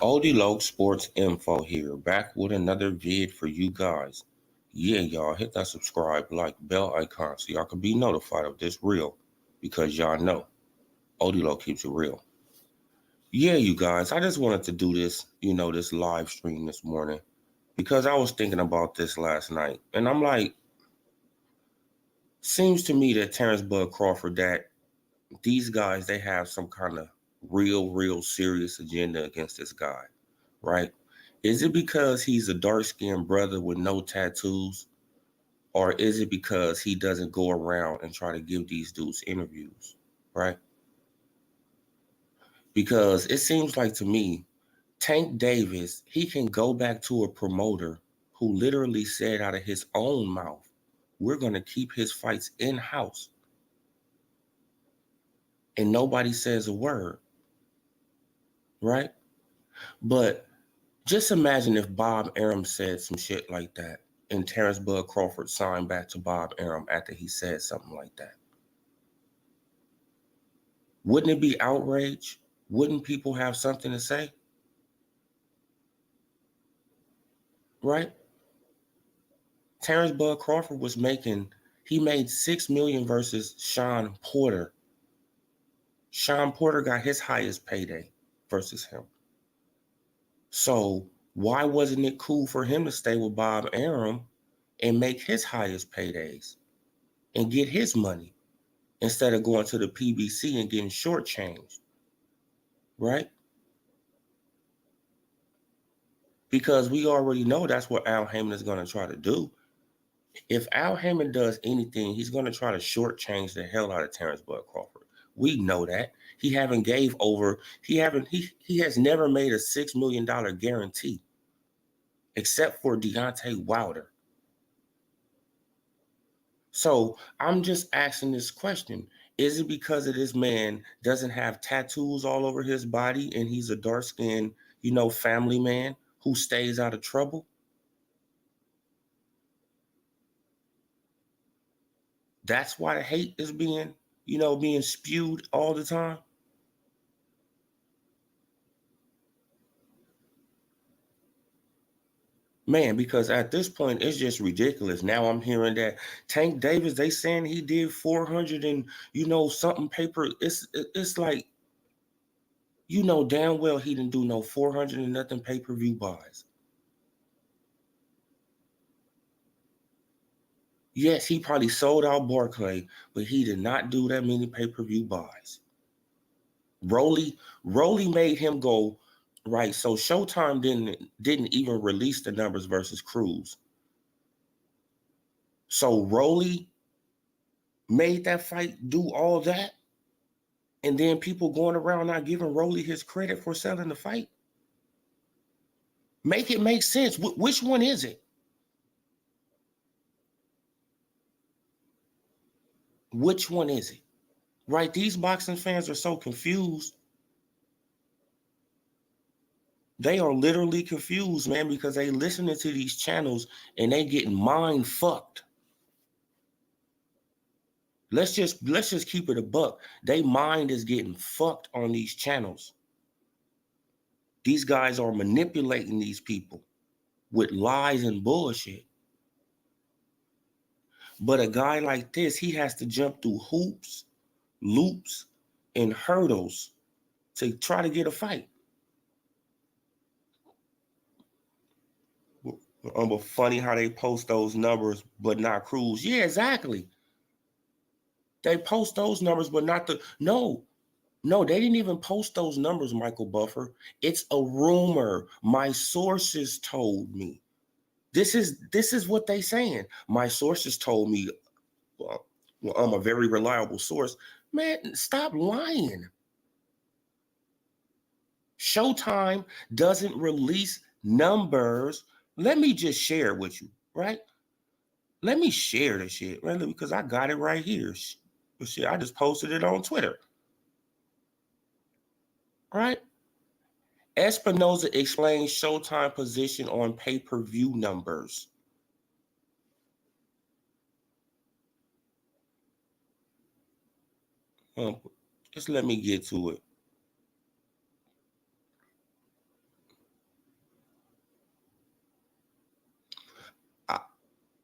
Oldie Loke Sports Info here, back with another vid for you guys. Yeah, y'all, hit that subscribe, like, bell icon so y'all can be notified of this reel, because y'all know Oldie Loke keeps it real. Yeah, you guys, I just wanted to do this, this live stream this morning, because I was thinking about this last night, and I'm like, seems to me that Terrence Bud Crawford, that these guys, they have some kind of real serious agenda against this guy. Right? Is it because he's a dark-skinned brother with no tattoos? Or is it because he doesn't go around and try to give these dudes interviews? Right? Because it seems like to me, Tank Davis, he can go back to a promoter who literally said out of his own mouth, we're going to keep his fights in-house. And nobody says a word. Right? But just imagine if Bob Arum said some shit like that and Terrence Bud Crawford signed back to Bob Arum after he said something like that. Wouldn't it be outrage? Wouldn't people have something to say? Right? Terrence Bud Crawford he made $6 million versus Sean Porter. Sean Porter got his highest payday versus him. So why wasn't it cool for him to stay with Bob Arum and make his highest paydays and get his money instead of going to the PBC and getting shortchanged? Right? Because we already know that's what Al Haymon is going to try to do. If Al Haymon does anything, he's going to try to shortchange the hell out of Terrence Bud Crawford. We know that. He has never made a $6 million guarantee except for Deontay Wilder. So I'm just asking this question. Is it because of this man doesn't have tattoos all over his body and he's a dark-skinned, family man who stays out of trouble? That's why the hate is being spewed all the time. Man, because at this point, it's just ridiculous. Now I'm hearing that Tank Davis, they saying he did 400 and, something paper. It's like, damn well he didn't do no 400 and nothing pay-per-view buys. Yes, he probably sold out Barclay, but he did not do that many pay-per-view buys. Rolly made him go, right, so Showtime didn't even release the numbers versus Cruz. So Rolly made that fight do all that, and then people going around not giving Rolly his credit for selling the fight? Make it make sense. Which one is it? Which one is it? Right? These boxing fans are so confused. They are literally confused, man, because they listening to these channels and they getting mind fucked. Let's just keep it a buck. They mind is getting fucked on these channels. These guys are manipulating these people with lies and bullshit. But a guy like this, he has to jump through hoops, loops, and hurdles to try to get a fight. But funny how they post those numbers, but not Cruz. Yeah, exactly. They post those numbers, but not no, they didn't even post those numbers, Michael Buffer. It's a rumor. My sources told me. This is what they saying. My sources told me, well, I'm a very reliable source. Man, stop lying. Showtime doesn't release numbers. Let me just share it with you, right? Let me share the shit, right? Because I got it right here. Shit, I just posted it on Twitter. All right? Espinoza explains Showtime position on pay-per-view numbers. Just let me get to it.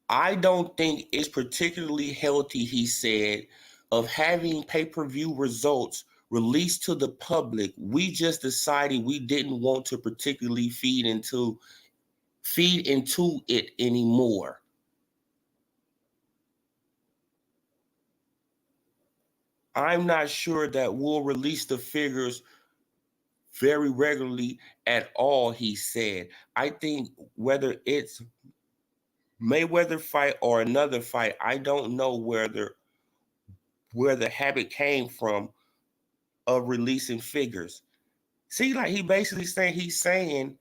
I don't think it's particularly healthy, he said, of having pay-per-view results released to the public. We just decided we didn't want to particularly feed into it anymore. I'm not sure that we'll release the figures very regularly at all, he said. I think whether it's Mayweather fight or another fight, I don't know where the habit came from of releasing figures. See, like he's saying,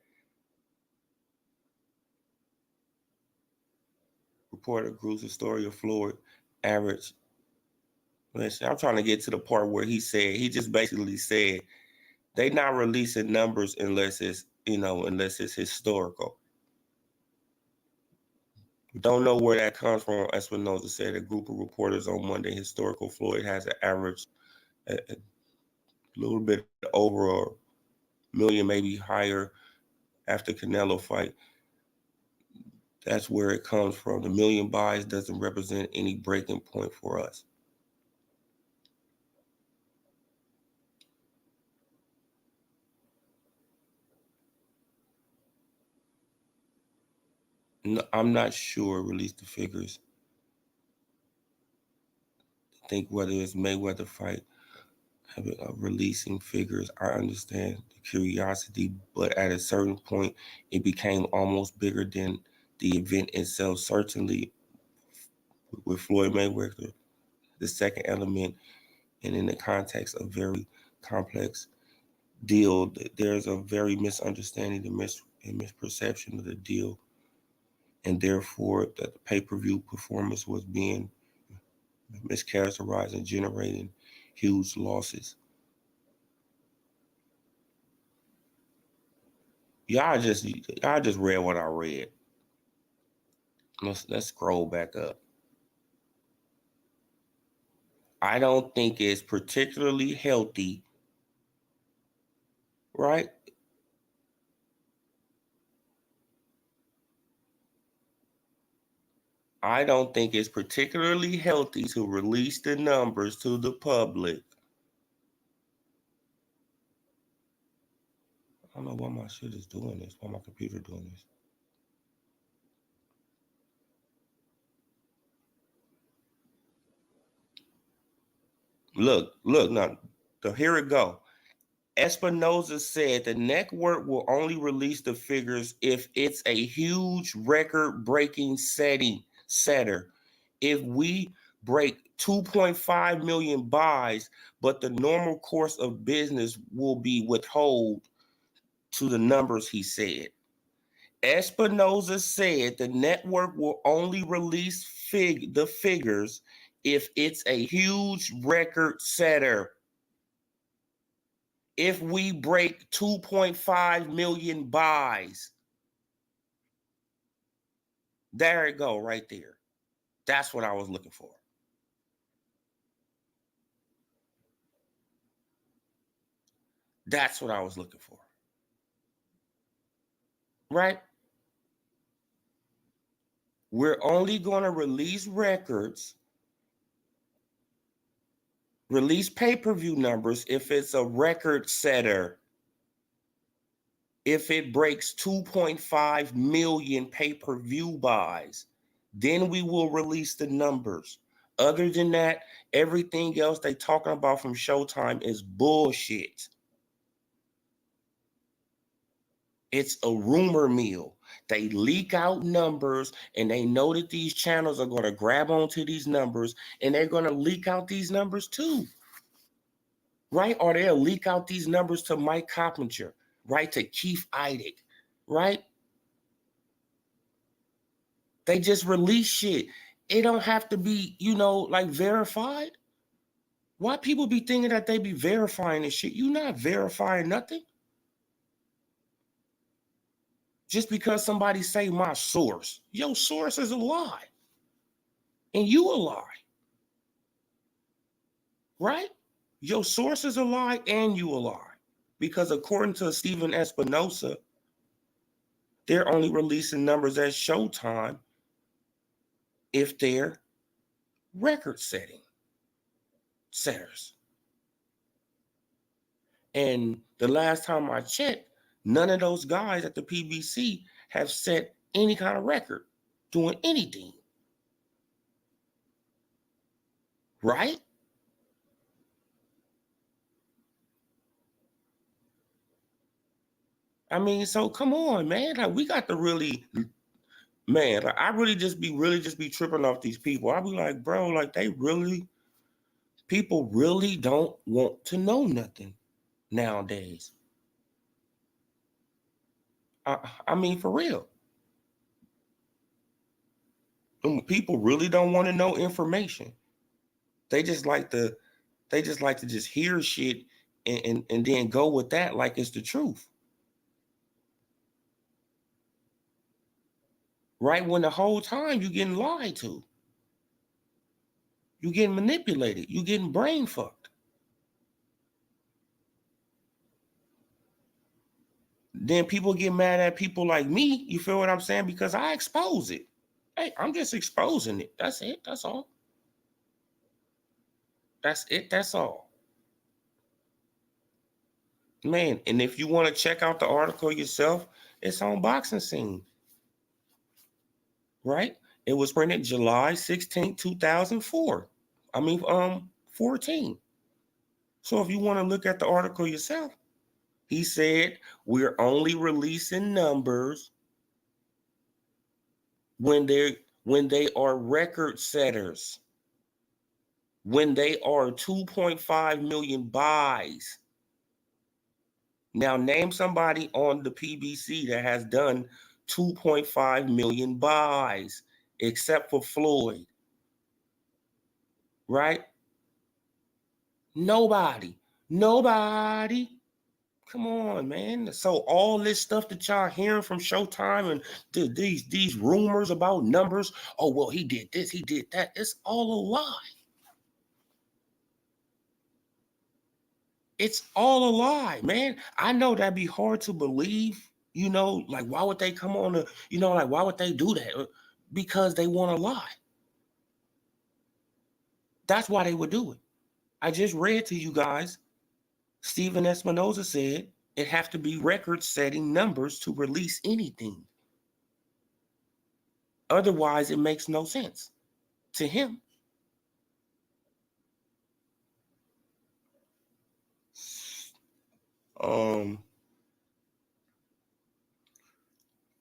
reporter Cruz, the story of Floyd, average. Listen, I'm trying to get to the part where he just basically said they not releasing numbers unless it's historical. Don't know where that comes from. Espinoza said a group of reporters on Monday historical Floyd has an average a little bit over a million, maybe higher after Canelo fight. That's where it comes from. The million buys doesn't represent any breaking point for us. No, I'm not sure. Release the figures. I think whether it's Mayweather fight, releasing figures, I understand the curiosity, but at a certain point, it became almost bigger than the event itself. Certainly, with Floyd Mayweather, the second element, and in the context of very complex deal, there's a very misunderstanding and misperception of the deal, and therefore that the pay-per-view performance was being mischaracterized and generating huge losses. Y'all just read what I read. Let's scroll back up. I don't think it's particularly healthy, right? I don't think it's particularly healthy to release the numbers to the public. I don't know why my shit is doing this, why my computer doing this. Look, now, here it go. Espinoza said the network will only release the figures if it's a huge record-breaking setter. If we break 2.5 million buys, but the normal course of business will be withhold to the numbers, he said. Espinoza said the network will only release the figures if it's a huge record setter. If we break 2.5 million buys, there it go right there. That's what I was looking for. That's what I was looking for. Right? We're only going to release pay-per-view numbers if it's a record setter. If it breaks 2.5 million pay-per-view buys, then we will release the numbers. Other than that, everything else they talking about from Showtime is bullshit. It's a rumor mill. They leak out numbers, and they know that these channels are going to grab onto these numbers, and they're going to leak out these numbers too. Right? Or they'll leak out these numbers to Mike Coppinger, right? To Keith Eidig, right? They just release shit. It don't have to be, like verified. Why people be thinking that they be verifying this shit? You not verifying nothing. Just because somebody say my source, your source is a lie. And you a lie. Right? Your source is a lie and you a lie. Because according to Stephen Espinosa, they're only releasing numbers at Showtime if they're record setters. And the last time I checked, none of those guys at the PBC have set any kind of record doing anything. Right? I mean, so come on, man. Like, we got to really, man, like, I really just be tripping off these people. I be like, bro, like people really don't want to know nothing nowadays. I mean, for real. People really don't want to know information. They just like to just hear shit and then go with that like it's the truth. Right? When the whole time you're getting lied to. You're getting manipulated. You're getting brain fucked. Then people get mad at people like me, you feel what I'm saying? Because I expose it. Hey, I'm just exposing it. That's it. That's all. That's it. That's all. Man, and if you want to check out the article yourself, it's on Boxing Scene. Right? It was printed July 16, 2004. 14. So if you want to look at the article yourself, he said, we're only releasing numbers when they are record setters, when they are 2.5 million buys. Now name somebody on the PBC that has done 2.5 million buys, except for Floyd. Right? Nobody. Come on, man. So all this stuff that y'all hearing from Showtime and these rumors about numbers, oh, well, he did this, he did that. It's all a lie. It's all a lie, man. I know that'd be hard to believe, like why would they come on like why would they do that? Because they want to lie. That's why they would do it. I just read to you guys, Stephen Espinosa said it have to be record-setting numbers to release anything. Otherwise, it makes no sense to him. I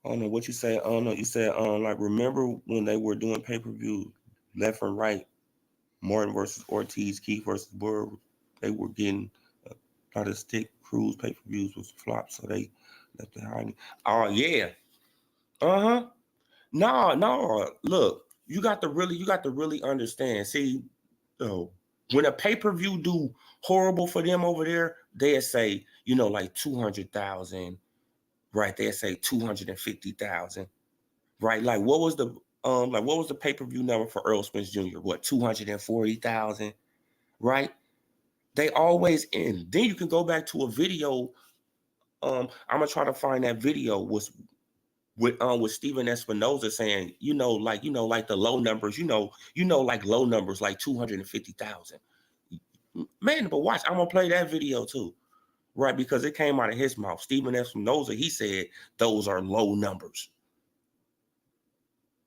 don't know what you say. I don't know. You said, like, remember when they were doing pay-per-view left and right, Martin versus Ortiz, Keith versus Burr, they were getting a lot of stick. Cruz pay-per-views was flopped, so they left behind. Oh, yeah. Uh-huh. No. Look, you got to really understand. See, when a pay-per-view do horrible for them over there, they'll say, like 200,000, right? They'll say 250,000, right? Like what was the pay-per-view number for Earl Spence Jr.? What, 240,000, right? They always end. Then you can go back to a video. I'm gonna try to find that video with Stephen Espinosa saying, like the low numbers, like low numbers, like 250,000. Man, but watch, I'm gonna play that video too, right? Because it came out of his mouth. Stephen Espinosa, he said those are low numbers.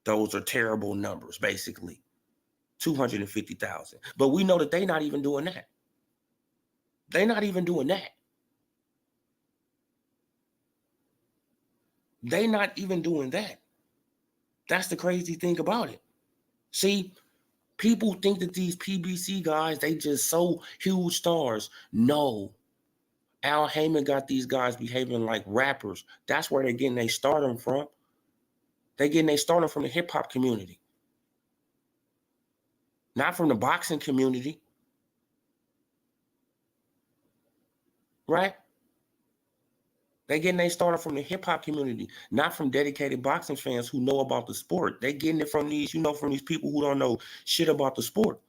Those are terrible numbers, basically. 250,000. But we know that they're not even doing that. They're not even doing that. They not even doing that. That's the crazy thing about it. See, people think that these PBC guys, they just so huge stars. No. Al Heyman got these guys behaving like rappers. That's where they're getting their stardom from. They're getting their stardom from the hip hop community, not from the boxing community. Right? They getting they started from the hip hop community, not from dedicated boxing fans who know about the sport. They getting it from these, from these people who don't know shit about the sport.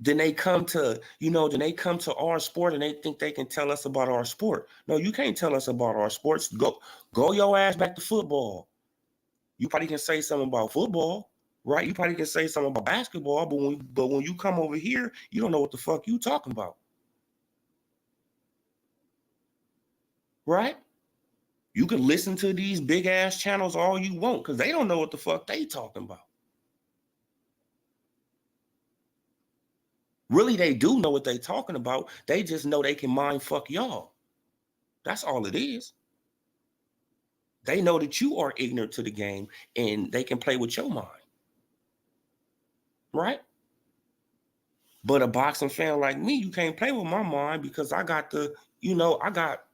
Then they come to, our sport and they think they can tell us about our sport. No, you can't tell us about our sports. Go your ass back to football. You probably can say something about football, right? You probably can say something about basketball, but when you come over here, you don't know what the fuck you talking about. Right? You can listen to these big ass channels all you want because they don't know what the fuck they talking about. Really, they do know what they talking about. They just know they can mind fuck y'all. That's all it is. They know that you are ignorant to the game and they can play with your mind. Right? But a boxing fan like me, you can't play with my mind because I got I got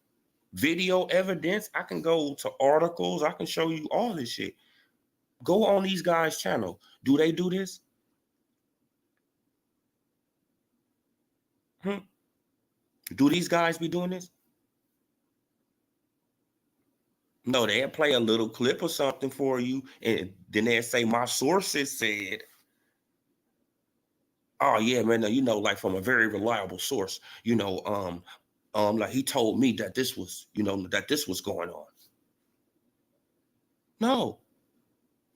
video evidence. I can go to articles. I can show you all this shit. Go on these guys' channel. Do they do this? Do these guys be doing this? No, they'll play a little clip or something for you, and then they'll say, my sources said, oh yeah, man, like from a very reliable source, like he told me that this was, that this was going on. No.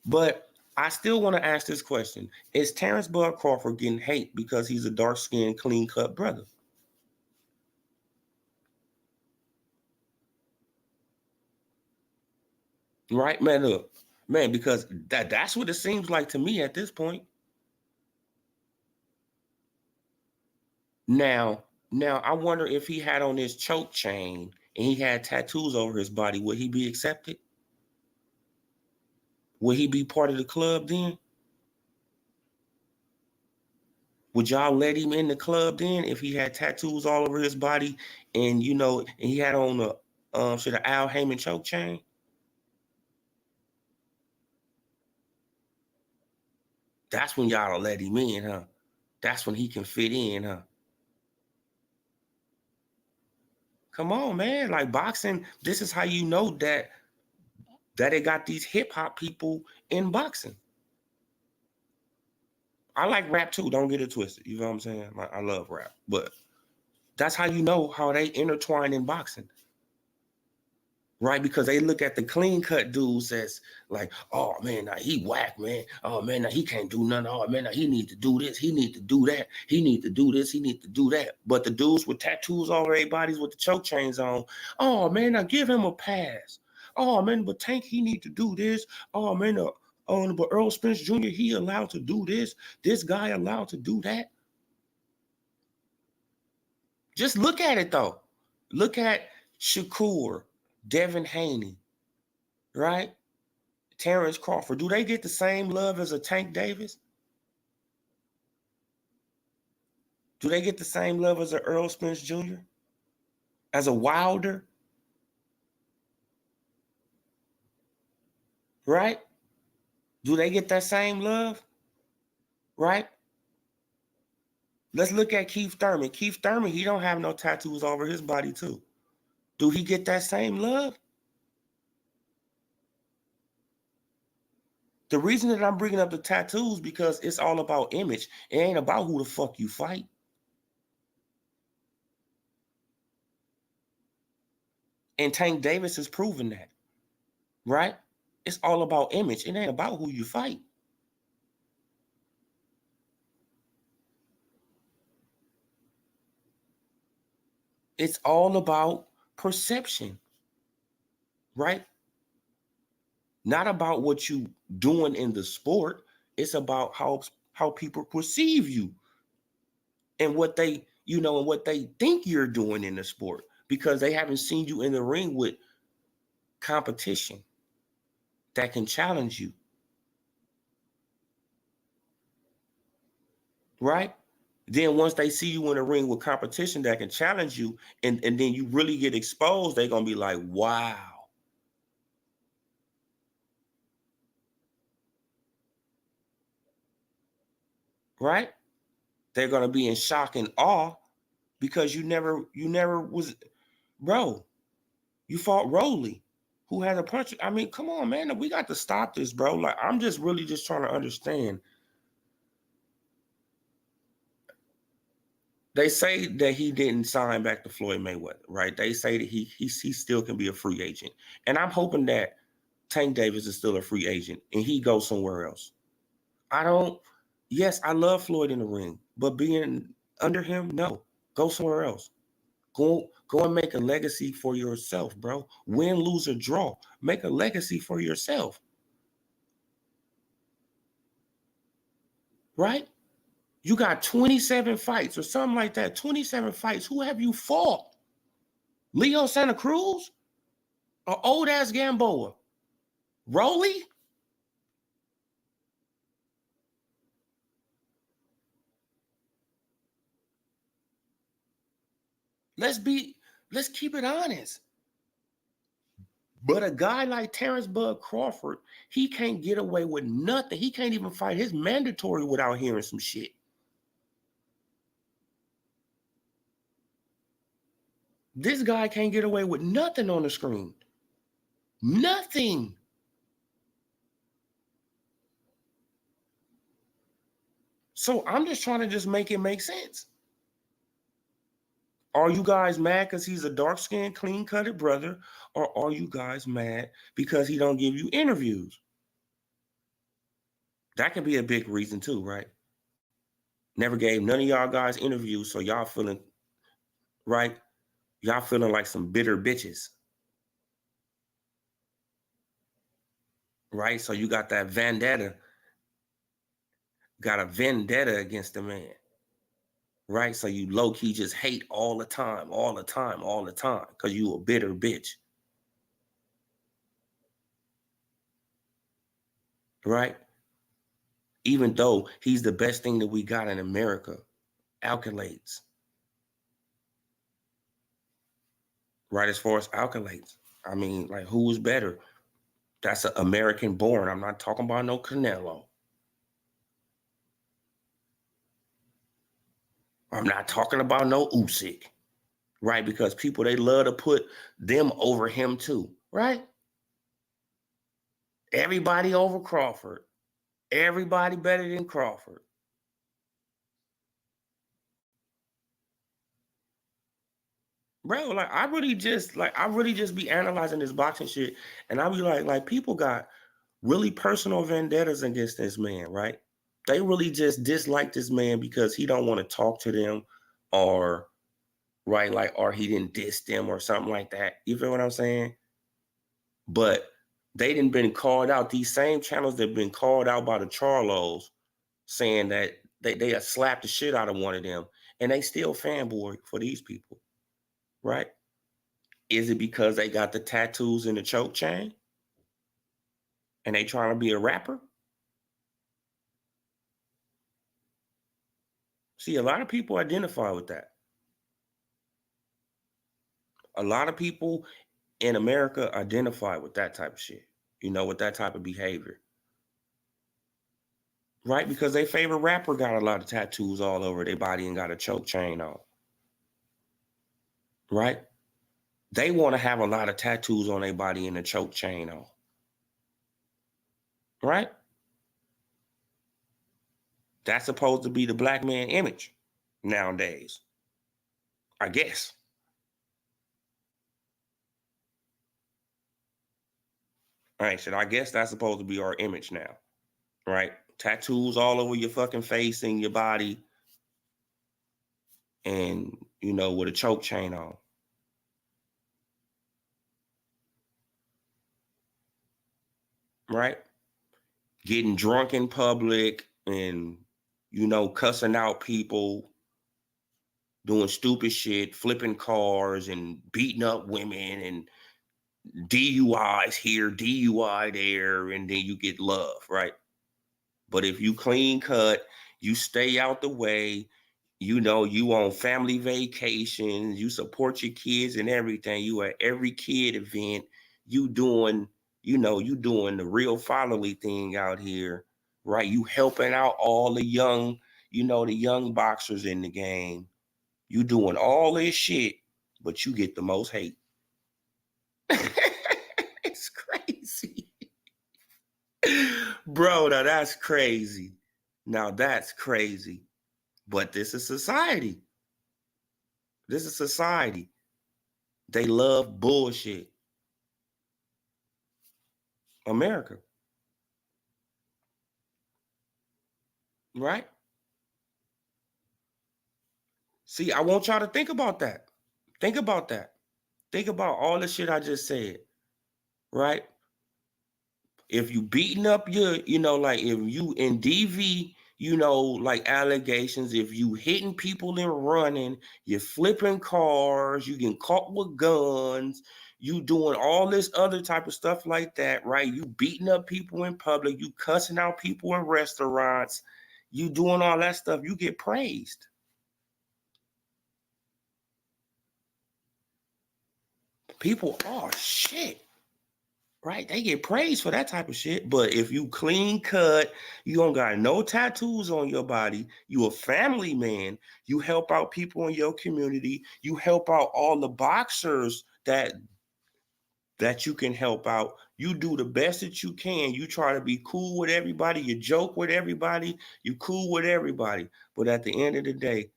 But I still want to ask this question. Is Terrence Bud Crawford getting hate because he's a dark-skinned, clean-cut brother? Right, man, look. Man, because that's what it seems like to me at this point. Now, I wonder if he had on his choke chain and he had tattoos over his body, would he be accepted? Would he be part of the club then? Would y'all let him in the club then if he had tattoos all over his body and and he had on a Al Heyman choke chain? That's when y'all let him in, huh? That's when he can fit in, huh? Come on, man. Like boxing, this is how you know that it got these hip hop people in boxing. I like rap too. Don't get it twisted. You know what I'm saying? Like I love rap, but that's how you know how they intertwine in boxing. Right? Because they look at the clean cut dudes as like, oh man, now he whack, man. Oh man, now he can't do nothing. Oh man, now he need to do this. He need to do that. He need to do this. He need to do that. But the dudes with tattoos all over their bodies with the choke chains on, oh man, now give him a pass. Oh man, but Tank, he need to do this. Oh man, but Earl Spence Jr., he allowed to do this. This guy allowed to do that. Just look at it though. Look at Shakur, Devin Haney, right? Terrence Crawford. Do they get the same love as a Tank Davis? Do they get the same love as a Earl Spence Jr.? As a Wilder? Right? Do they get that same love? Right? Let's look at Keith Thurman. Keith Thurman, he don't have no tattoos over his body too. Do he get that same love? The reason that I'm bringing up the tattoos because it's all about image. It ain't about who the fuck you fight. And Tank Davis has proven that, right? It's all about image. It ain't about who you fight. It's all about perception, right? Not about what you doing in the sport. It's about how people perceive you and what they, and what they think you're doing in the sport. because they haven't seen you in the ring with competition that can challenge you. Right? Then once they see you in the ring with competition that can challenge you, and then you really get exposed, they're going to be like, wow. Right? They're going to be in shock and awe because you never was, bro, you fought Rolly, who had a punch. I mean, come on, man. We got to stop this, bro. Like, I'm just really just trying to understand. They say that he didn't sign back to Floyd Mayweather, right? They say that he still can be a free agent. And I'm hoping that Tank Davis is still a free agent and he goes somewhere else. Yes, I love Floyd in the ring, but being under him, no. Go somewhere else. Go and make a legacy for yourself, bro. Win, lose, or draw. Make a legacy for yourself. Right? You got 27 fights or something like that. 27 fights. Who have you fought? Leo Santa Cruz? Or old ass Gamboa? Rolly? Let's keep it honest. But a guy like Terrence Bud Crawford, he can't get away with nothing. He can't even fight his mandatory without hearing some shit. This guy can't get away with nothing on the screen. Nothing. So I'm just trying to just make it make sense. Are you guys mad because he's a dark-skinned, clean-cutted brother? Or are you guys mad because he don't give you interviews? That could be a big reason too, right? Never gave none of y'all guys interviews, so y'all feeling, right? Y'all feeling like some bitter bitches. Right? So you got that vendetta. Got a vendetta against the man. Right? So you low-key just hate all the time, because you a bitter bitch. Right? Even though he's the best thing that we got in America, accolades. Right? As far as accolades. I mean, like, who is better? That's an American born. I'm not talking about no Canelo. I'm not talking about no Usyk. Right? Because people, they love to put them over him too. Right? Everybody over Crawford. Everybody better than Crawford. Bro, like I really just be analyzing this boxing shit, and I be like people got really personal vendettas against this man, right? They really just dislike this man because he don't want to talk to them, or right, like, or he didn't diss them or something like that. You feel what I'm saying? But they didn't been called out. These same channels that have been called out by the Charlos, saying that they have slapped the shit out of one of them, and they still fanboy for these people, right? Is it because they got the tattoos and the choke chain? And they trying to be a rapper? See, a lot of people identify with that. A lot of people in America identify with that type of shit, with that type of behavior. Right? Because their favorite rapper got a lot of tattoos all over their body and got a choke chain on. Right? They want to have a lot of tattoos on their body and a choke chain on. Right? That's supposed to be the black man image nowadays. I guess. All right, so I guess that's supposed to be our image now. Right? Tattoos all over your fucking face and your body, and with a choke chain on. Right? Getting drunk in public and cussing out people, doing stupid shit, flipping cars and beating up women and DUIs here, DUI there, and then you get love, right? But if you clean cut, you stay out the way, you know, you on family vacations, you support your kids and everything, you at every kid event, you doing, you know, you doing the real fatherly thing out here, right? You helping out all the young, you know, the young boxers in the game. You doing all this shit, but you get the most hate. It's crazy. Bro, now that's crazy. Now that's crazy. But this is society. This is society. They love bullshit. America. Right? See, I want y'all to think about that. Think about that. Think about all the shit I just said. Right? If you beating up your, you know, like if you in DV, you know, like allegations, if you hitting people and running, you're flipping cars, you getting caught with guns, you doing all this other type of stuff like that, right? You beating up people in public, you cussing out people in restaurants, you doing all that stuff, you get praised. People, oh shit. Right? They get praised for that type of shit. But if you clean cut, you don't got no tattoos on your body, you a family man, you help out people in your community, you help out all the boxers that you can help out. You do the best that you can. You try to be cool with everybody, you joke with everybody, you cool with everybody. But at the end of the day,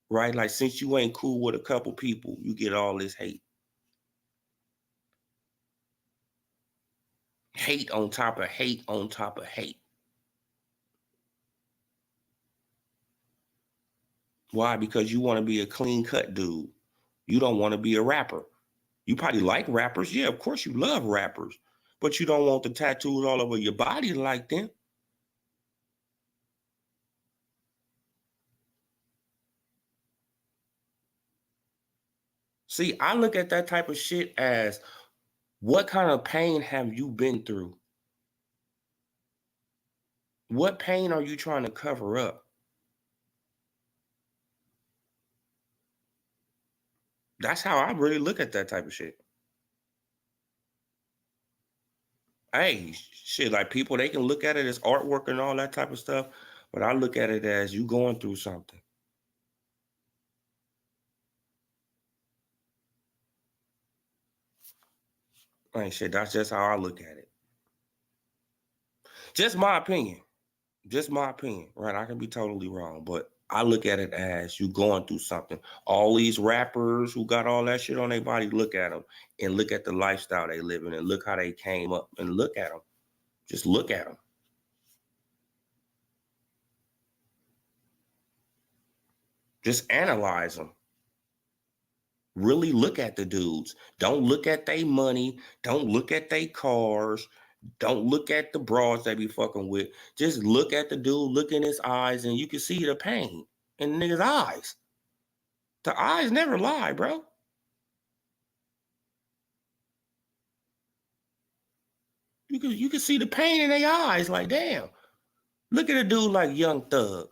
right? Like since you ain't cool with a couple people, you get all this hate. Hate on top of hate on top of hate. Why? Because you want to be a clean cut dude. You don't want to be a rapper. You probably like rappers. Yeah, of course you love rappers. But you don't want the tattoos all over your body like them. See, I look at that type of shit as what kind of pain have you been through? What pain are you trying to cover up? That's how I really look at that type of shit. Hey, shit, like people, they can look at it as artwork and all that type of stuff, but I look at it as you going through something. Like shit, that's just how I look at it. Just my opinion. Just my opinion, right? I can be totally wrong, but I look at it as you going through something. All these rappers who got all that shit on their body, look at them and look at the lifestyle they live in and look how they came up and look at them. Just look at them. Just analyze them. Really look at the dudes. Don't look at their money. Don't look at their cars. Don't look at the broads they be fucking with. Just look at the dude, look in his eyes, and you can see the pain in the nigga's eyes. The eyes never lie, bro. You can see the pain in their eyes. Like, damn. Look at a dude like Young Thug.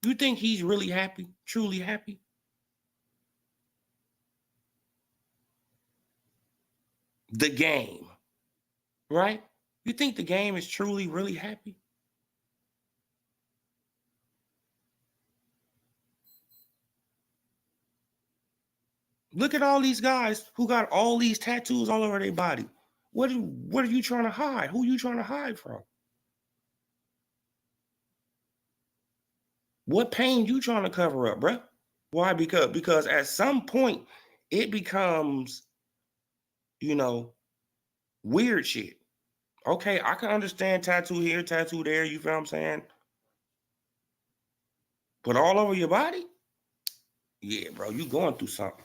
You think he's really happy? Truly happy? The Game, right? You think The Game is truly, really happy? Look at all these guys who got all these tattoos all over their body. What are you trying to hide? Who are you trying to hide from? What pain you trying to cover up, bruh? Why? Because at some point it becomes, you know, weird shit. Okay, I can understand tattoo here, tattoo there, you feel what I'm saying? But all over your body? Yeah, bro, you going through something.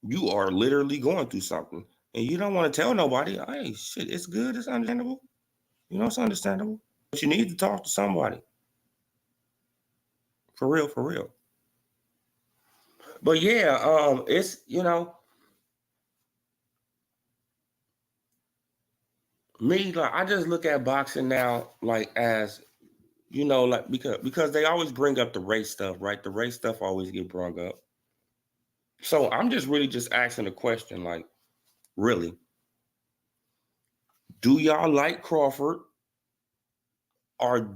You are literally going through something. And you don't want to tell nobody, hey, shit, it's good, it's understandable. You know, it's understandable. But you need to talk to somebody. For real, for real. But yeah, it's, you know, me, like, I just look at boxing now, like, as, you know, like, because they always bring up the race stuff, right? The race stuff always get brought up. So I'm just really just asking a question, like, really, do y'all like Crawford, or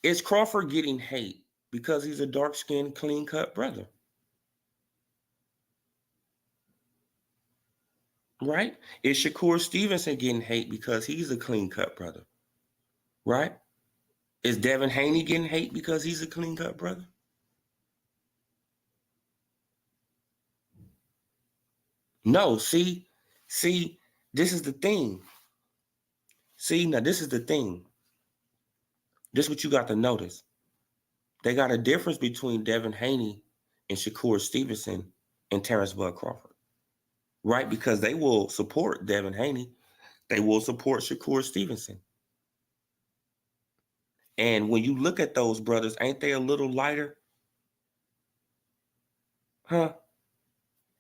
is Crawford getting hate because he's a dark-skinned, clean-cut brother? Right? Is Shakur Stevenson getting hate because he's a clean-cut brother? Right? Is Devin Haney getting hate because he's a clean-cut brother? No, see, this is the thing. See, now this is the thing. This is what you got to notice. They got a difference between Devin Haney and Shakur Stevenson and Terrence Bud Crawford. Right? Because they will support Devin Haney. They will support Shakur Stevenson. And when you look at those brothers, ain't they a little lighter? Huh?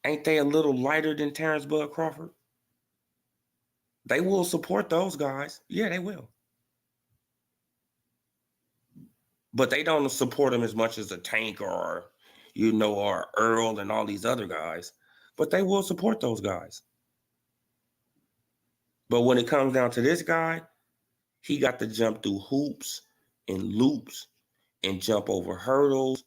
Ain't they a little lighter than Terrence Bud Crawford? They will support those guys. Yeah, they will. But they don't support them as much as a Tank or, you know, or Earl and all these other guys. But they will support those guys. But when it comes down to this guy, he got to jump through hoops and loops and jump over hurdles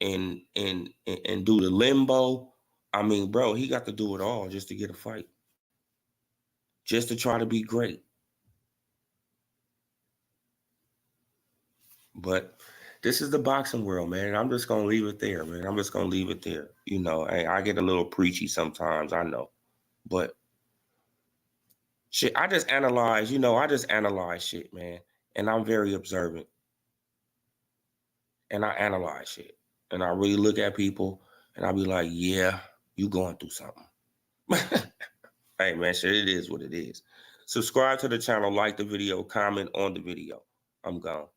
and do the limbo. I mean, bro, he got to do it all just to get a fight. Just to try to be great. But this is the boxing world, man. I'm just gonna leave it there, man. I'm just gonna leave it there. You know, I get a little preachy sometimes, I know. But shit, I just analyze shit, man. And I'm very observant. And I analyze shit. And I really look at people and I be like, yeah, you going through something. Hey, man, shit, it is what it is. Subscribe to the channel, like the video, comment on the video. I'm gone.